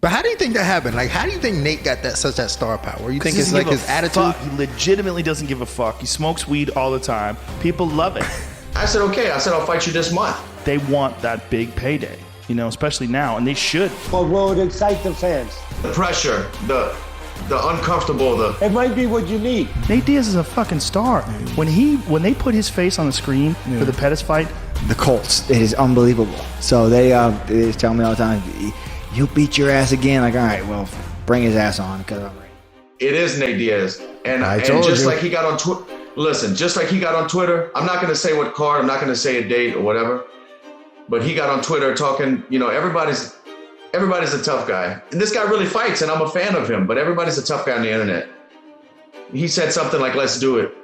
But how do you think that happened? Like, how do you think Nate got such that star power? You think it's like his attitude? He legitimately doesn't give a fuck. He smokes weed all the time. People love it. I said, okay. I said, I'll fight you this month. They want that big payday, you know, especially now, and they should. Well, will it excite the fans? The pressure, the uncomfortable, It might be what you need. Nate Diaz is a fucking star. When they put his face on the screen for the Pettis fight, the Colts, it is unbelievable. So they tell me all the time, he'll beat your ass again. Like, all right, well, bring his ass on because I'm ready. It is Nate Diaz. And just like he got on Twitter, listen, just like he got on Twitter, I'm not going to say what card, I'm not going to say a date or whatever, but he got on Twitter talking, you know, everybody's a tough guy. And this guy really fights, and I'm a fan of him, but everybody's a tough guy on the internet. He said something like, let's do it.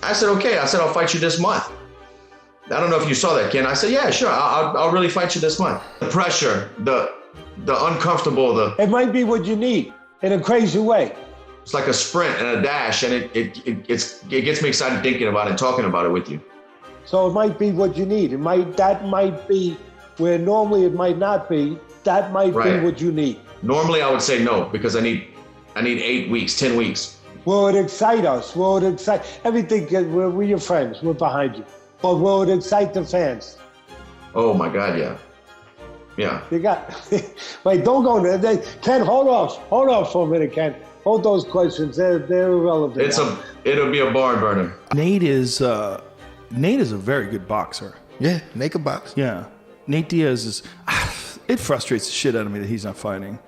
I said, okay. I said, I'll fight you this month. I don't know if you saw that, Ken. I said, yeah, sure. I'll really fight you this month. The pressure, the uncomfortable, It might be what you need in a crazy way. It's like a sprint and a dash, and it gets me excited thinking about it and talking about it with you. So it might be what you need. That might be where normally it might not be. That might be what you need. Normally I would say no, because I need 8 weeks, 10 weeks. Will it excite us? Will it excite everything? We're your friends. We're behind you. But will it excite the fans? Oh my God, yeah. Yeah. You got wait, don't go there. Ken, hold off for a minute, Ken. Hold those questions. They're irrelevant. It'll be a barn burner. Nate is a very good boxer. Yeah, Nate can box. Yeah. Nate Diaz is it frustrates the shit out of me that he's not fighting.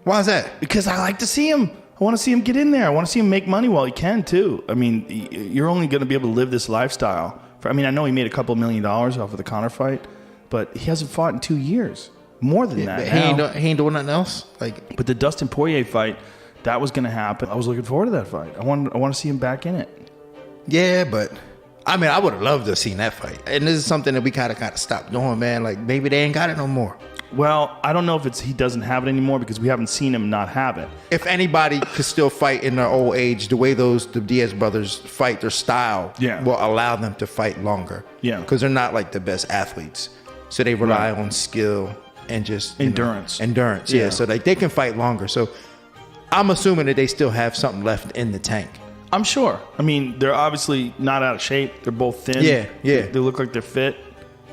Why is that? Because I like to see him. I want to see him get in there. I want to see him make money while he can too. I mean, you're only going to be able to live this lifestyle. I know he made a couple $1 million off of the Conor fight, but he hasn't fought in 2 years. More than that. He ain't doing nothing else. But the Dustin Poirier fight, that was going to happen. I was looking forward to that fight. I want to see him back in it. Yeah, but I would have loved to have seen that fight. And this is something that we kind of stopped doing, man. Like, maybe they ain't got it no more. Well, I don't know if he doesn't have it anymore because we haven't seen him not have it. If anybody could still fight in their old age, the way the Diaz brothers fight, their style will allow them to fight longer. Yeah. Because they're not like the best athletes. So they rely on skill and just endurance. Endurance, yeah. So like they can fight longer. So I'm assuming that they still have something left in the tank. I'm sure. I mean, they're obviously not out of shape. They're both thin. Yeah. They look like they're fit.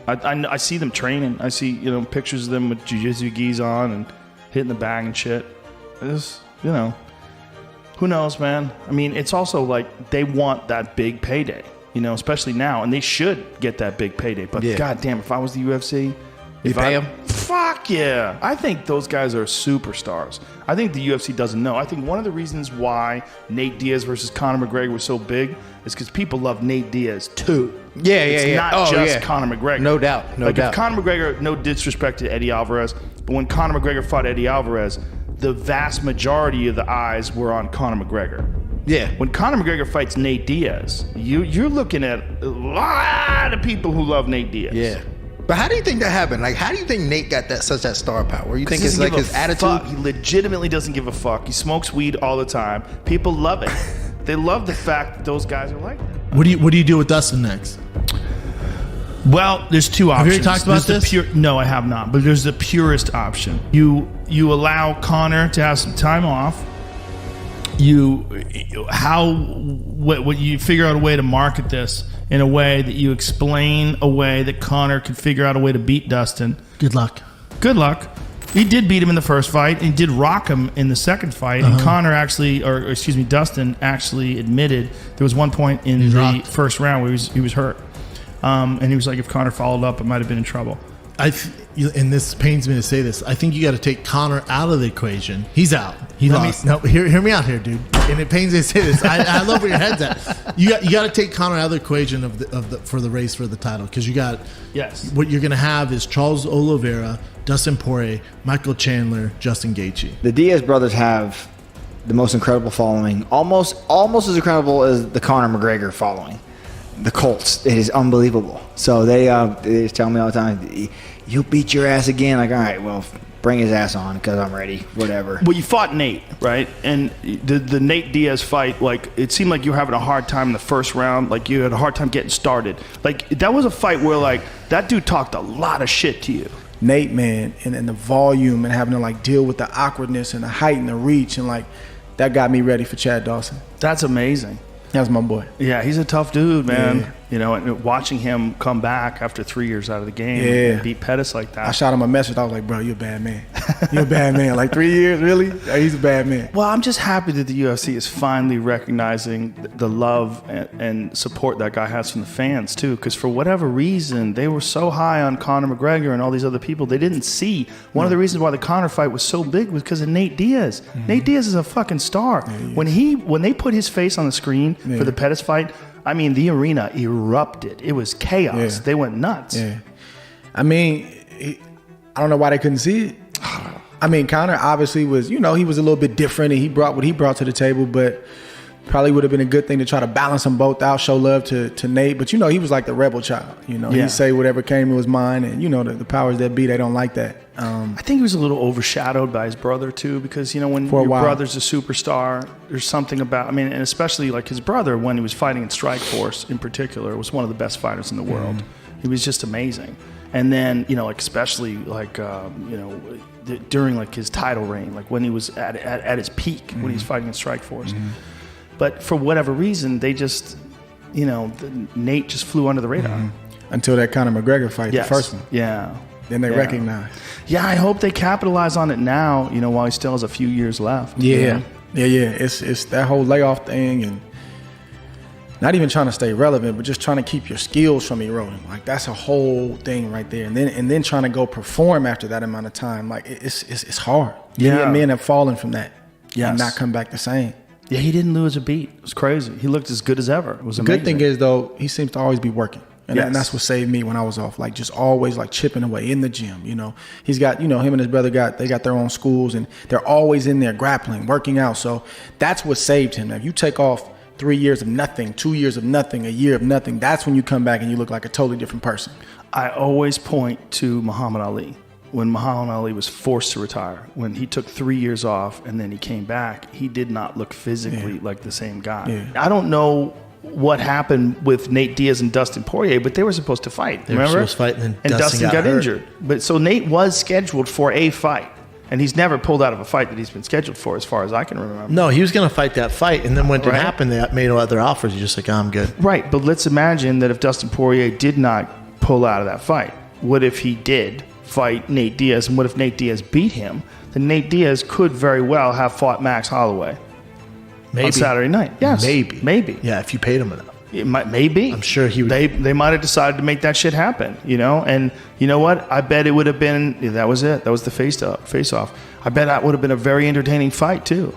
I see them training. I see, pictures of them with jiu-jitsu gis on and hitting the bag and shit. It's, who knows, man? I mean, it's also like they want that big payday, especially now, and they should get that big payday. But goddamn, if I was the UFC, you pay them? Fuck yeah! I think those guys are superstars. I think the UFC doesn't know. I think one of the reasons why Nate Diaz versus Conor McGregor was so big is because people love Nate Diaz too. It's not just Conor McGregor. No doubt. If Conor McGregor, no disrespect to Eddie Alvarez, but when Conor McGregor fought Eddie Alvarez, the vast majority of the eyes were on Conor McGregor. Yeah. When Conor McGregor fights Nate Diaz, you're looking at a lot of people who love Nate Diaz. Yeah. But how do you think that happened? Like, how do you think Nate got such that star power? You think it's like his attitude? He legitimately doesn't give a fuck. He smokes weed all the time. People love it. They love the fact that those guys are like that. What do you do with Dustin next? Well, there's two options. Have you already talked about this? No, I have not. But there's the purest option. You allow Conor to have some time off. You figure out a way to market this in a way that you explain a way that Conor can figure out a way to beat Dustin. Good luck. He did beat him in the first fight and did rock him in the second fight. And Conor Dustin actually admitted there was one point in the first round where he was hurt. And he was like, if Conor followed up, I might have been in trouble. And this pains me to say this, I think you got to take Conor out of the equation. He's out. He lost. Hear me out here, dude. And it pains me to say this. I love where your head's at. You got to take Conor out of the equation for the race for the title, because you got what you're going to have is Charles Oliveira, Dustin Poirier, Michael Chandler, Justin Gaethje. The Diaz brothers have the most incredible following, almost as incredible as the Conor McGregor following. The Colts, it is unbelievable. So they tell me all the time, he'll beat your ass again. Like, all right, well, bring his ass on because I'm ready, whatever. Well, you fought Nate, right? And the Nate Diaz fight, like, it seemed like you were having a hard time in the first round. Like, you had a hard time getting started. Like, that was a fight where, like, that dude talked a lot of shit to you. Nate, man, and the volume and having to like deal with the awkwardness and the height and the reach, and like that got me ready for Chad Dawson. That's amazing. That's my boy. Yeah, he's a tough dude, man. Yeah. You know, and watching him come back after 3 years out of the game and beat Pettis like that. I shot him a message. I was like, bro, you're a bad man. You're a bad man. Like 3 years, really? Yeah, he's a bad man. Well, I'm just happy that the UFC is finally recognizing the love and support that guy has from the fans, too. Because for whatever reason, they were so high on Conor McGregor and all these other people, they didn't see. One of the reasons why the Conor fight was so big was because of Nate Diaz. Nate Diaz is a fucking star. Yeah, when they put his face on the screen for the Pettis fight, I mean, the arena erupted. It was chaos. They went nuts. Yeah. I mean, I don't know why they couldn't see it. I mean, Conor obviously was, he was a little bit different, and he brought what he brought to the table, but probably would have been a good thing to try to balance them both out, show love to Nate. But, he was like the rebel child. He'd say whatever came to his mind, and, the powers that be, they don't like that. I think he was a little overshadowed by his brother, too, because, when your brother's a superstar, there's something about, and especially like his brother, when he was fighting in Strikeforce in particular, was one of the best fighters in the world. He was just amazing. And then, especially during like his title reign, like when he was at his peak, when he was fighting in Strikeforce. But for whatever reason, they just, Nate just flew under the radar. Until that Conor McGregor fight, the first one. Yeah. Then they recognized. Yeah, I hope they capitalize on it now, while he still has a few years left. Yeah. It's that whole layoff thing, and not even trying to stay relevant, but just trying to keep your skills from eroding. Like that's a whole thing right there. And then trying to go perform after that amount of time. Like it's hard. Yeah. Men have fallen from that. Yes. And not come back the same. Yeah, he didn't lose a beat. It was crazy. He looked as good as ever. It was amazing. The good thing is though, he seems to always be working. And that's what saved me when I was off. Like just always like chipping away in the gym. He's got, him and his brother got their own schools, and they're always in there grappling, working out. So that's what saved him. Now, if you take off 3 years of nothing, 2 years of nothing, a year of nothing, that's when you come back and you look like a totally different person. I always point to Muhammad Ali. When Muhammad Ali was forced to retire, when he took 3 years off and then he came back, he did not look physically like the same guy. Yeah. I don't know what happened with Nate Diaz and Dustin Poirier, but they were supposed to fight. They were supposed to fight, and Dustin got injured. But so Nate was scheduled for a fight, and he's never pulled out of a fight that he's been scheduled for, as far as I can remember. No, he was going to fight that fight, and then when it happened, they made other offers. He's just like, I'm good. Right, but let's imagine that if Dustin Poirier did not pull out of that fight, what if he did fight Nate Diaz, and what if Nate Diaz beat him? Then Nate Diaz could very well have fought Max Holloway on Saturday night. Yes, maybe. Yeah, if you paid him enough. It might, maybe. I'm sure he would. They might have decided to make that shit happen, And you know what? I bet it would have been. That was it. That was the face off. I bet that would have been a very entertaining fight too.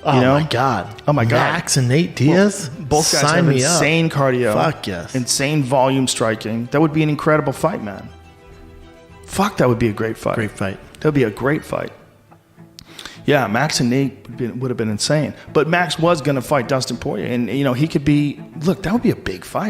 My God. Max and Nate Diaz. Well, both guys have insane cardio. Fuck yes. Insane volume striking. That would be an incredible fight, man. Fuck, that would be a great fight. Great fight. That would be a great fight. Yeah, Max and Nate would have been insane. But Max was going to fight Dustin Poirier. And, he could be... Look, that would be a big fight.